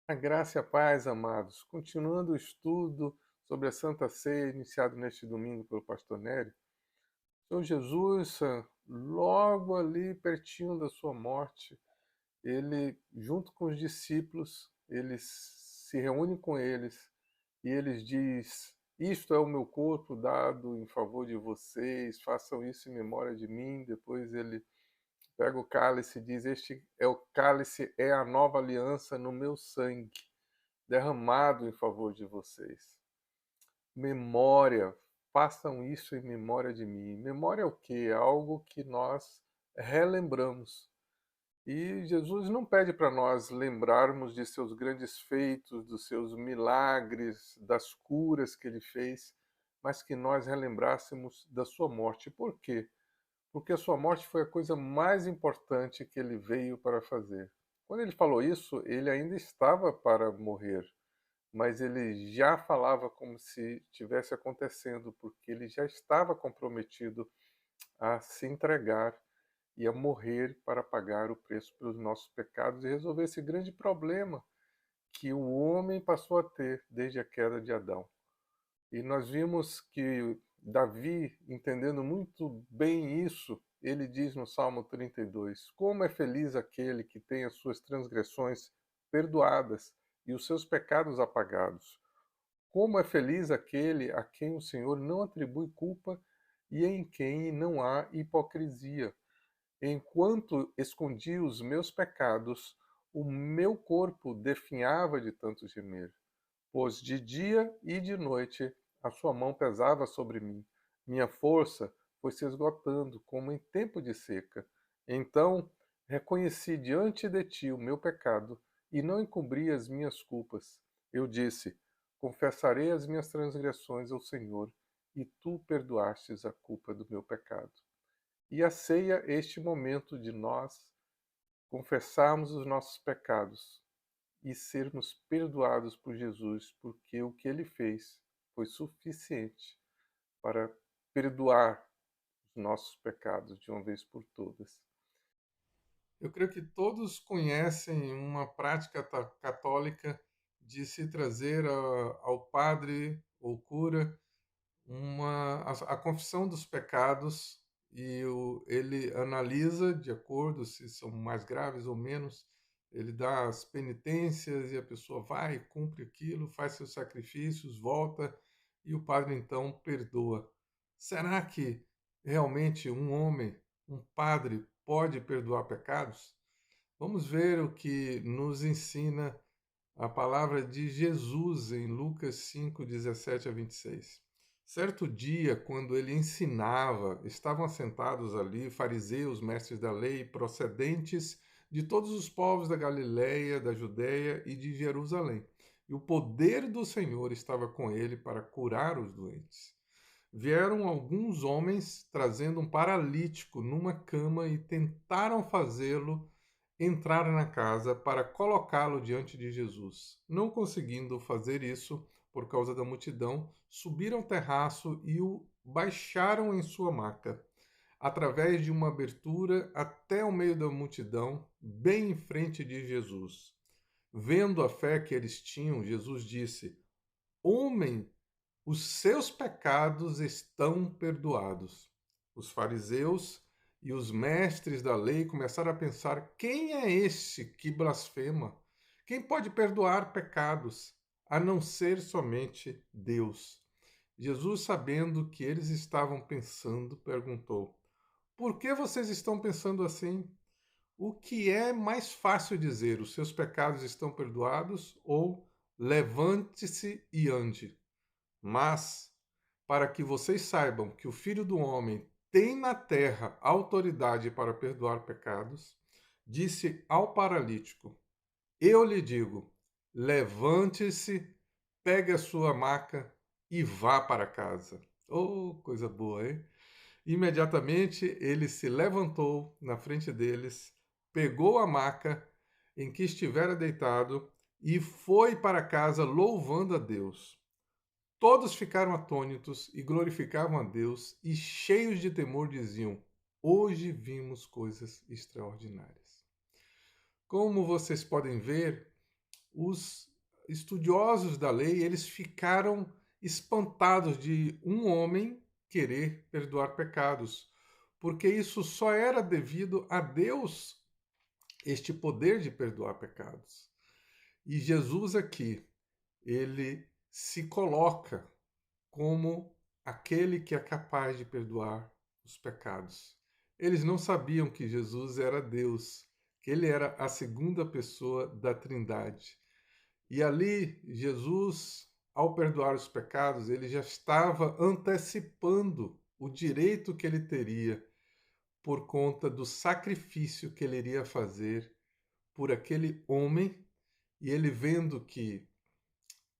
A graça e a paz, amados. Continuando o estudo sobre a Santa Ceia, iniciado neste domingo pelo pastor Nery, o Senhor Jesus, logo ali pertinho da sua morte, ele, junto com os discípulos, ele se reúne com eles e eles diz: Isto é o meu corpo dado em favor de vocês, façam isso em memória de mim. Depois ele pega o cálice e diz: Este é o cálice, é a nova aliança no meu sangue derramado em favor de vocês. Memória, façam isso em memória de mim. Memória é o quê? É algo que nós relembramos. E Jesus não pede para nós lembrarmos de seus grandes feitos, dos seus milagres, das curas que ele fez, mas que nós relembrássemos da sua morte. Por quê? Porque a sua morte foi a coisa mais importante que ele veio para fazer. Quando ele falou isso, ele ainda estava para morrer, mas ele já falava como se estivesse acontecendo, porque ele já estava comprometido a se entregar e a morrer para pagar o preço pelos nossos pecados e resolver esse grande problema que o homem passou a ter desde a queda de Adão. E nós vimos que Davi, entendendo muito bem isso, ele diz no Salmo 32: Como é feliz aquele que tem as suas transgressões perdoadas e os seus pecados apagados. Como é feliz aquele a quem o Senhor não atribui culpa e em quem não há hipocrisia. Enquanto escondia os meus pecados, o meu corpo definhava de tanto gemer, pois de dia e de noite a sua mão pesava sobre mim. Minha força foi se esgotando como em tempo de seca. Então reconheci diante de ti o meu pecado e não encobri as minhas culpas. Eu disse: Confessarei as minhas transgressões ao Senhor, e tu perdoastes a culpa do meu pecado. E a ceia, este momento de nós confessarmos os nossos pecados e sermos perdoados por Jesus, porque o que ele fez foi suficiente para perdoar os nossos pecados de uma vez por todas. Eu creio que todos conhecem uma prática católica de se trazer ao padre ou cura a confissão dos pecados e ele analisa de acordo se são mais graves ou menos, ele dá as penitências e a pessoa vai, cumpre aquilo, faz seus sacrifícios, volta e o padre então perdoa. Será que realmente um homem, um padre, pode perdoar pecados? Vamos ver o que nos ensina a palavra de Jesus em Lucas 5, 17 a 26. Certo dia, quando ele ensinava, estavam assentados ali fariseus, mestres da lei, procedentes de todos os povos da Galiléia, da Judéia e de Jerusalém. E o poder do Senhor estava com ele para curar os doentes. Vieram alguns homens trazendo um paralítico numa cama e tentaram fazê-lo entrar na casa para colocá-lo diante de Jesus. Não conseguindo fazer isso por causa da multidão, subiram ao terraço e o baixaram em sua maca, através de uma abertura até o meio da multidão, bem em frente de Jesus. Vendo a fé que eles tinham, Jesus disse: Homem, os seus pecados estão perdoados. Os fariseus e os mestres da lei começaram a pensar: quem é esse que blasfema? Quem pode perdoar pecados, a não ser somente Deus? Jesus, sabendo que eles estavam pensando, perguntou: Por que vocês estão pensando assim? O que é mais fácil dizer: os seus pecados estão perdoados ou levante-se e ande? Mas, para que vocês saibam que o Filho do Homem tem na terra autoridade para perdoar pecados, disse ao paralítico: Eu lhe digo, levante-se, pegue a sua maca e vá para casa. Oh, coisa boa, hein? Imediatamente ele se levantou na frente deles, pegou a maca em que estivera deitado e foi para casa louvando a Deus. Todos ficaram atônitos e glorificavam a Deus, e cheios de temor diziam: Hoje vimos coisas extraordinárias. Como vocês podem ver, os estudiosos da lei, eles ficaram espantados de um homem querer perdoar pecados, porque isso só era devido a Deus, este poder de perdoar pecados. E Jesus aqui, ele se coloca como aquele que é capaz de perdoar os pecados. Eles não sabiam que Jesus era Deus, que ele era a segunda pessoa da Trindade. E ali, Jesus, ao perdoar os pecados, ele já estava antecipando o direito que ele teria por conta do sacrifício que ele iria fazer por aquele homem, e ele vendo que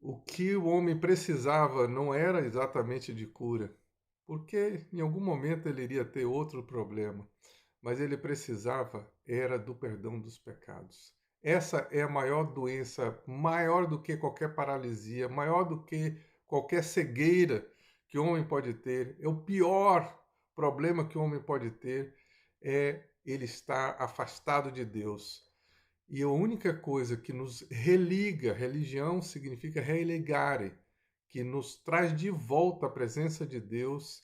o homem precisava não era exatamente de cura, porque em algum momento ele iria ter outro problema, mas ele precisava era do perdão dos pecados. Essa é a maior doença, maior do que qualquer paralisia, maior do que qualquer cegueira que o homem pode ter. É o pior problema que o homem pode ter, é ele estar afastado de Deus. E a única coisa que nos religa, religião significa religare, que nos traz de volta à presença de Deus,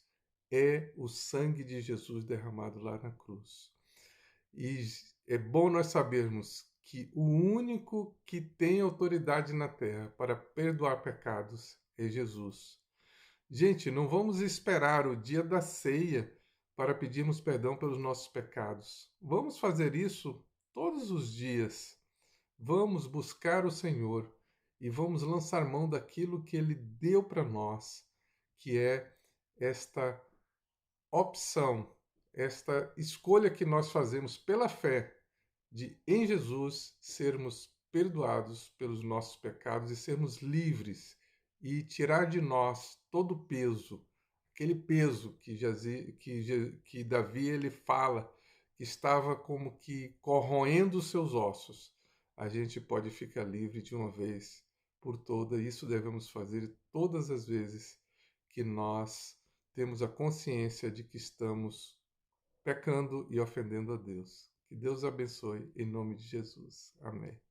é o sangue de Jesus derramado lá na cruz. E é bom nós sabermos que o único que tem autoridade na terra para perdoar pecados é Jesus. Gente, não vamos esperar o dia da ceia para pedirmos perdão pelos nossos pecados. Vamos fazer isso todos os dias. Vamos buscar o Senhor e vamos lançar mão daquilo que Ele deu para nós, que é esta opção, esta escolha que nós fazemos pela fé de, em Jesus, sermos perdoados pelos nossos pecados e sermos livres e tirar de nós todo o peso, aquele peso que Davi ele fala, que estava como que corroendo os seus ossos. A gente pode ficar livre de uma vez por toda. Isso devemos fazer todas as vezes que nós temos a consciência de que estamos pecando e ofendendo a Deus. Que Deus abençoe em nome de Jesus. Amém.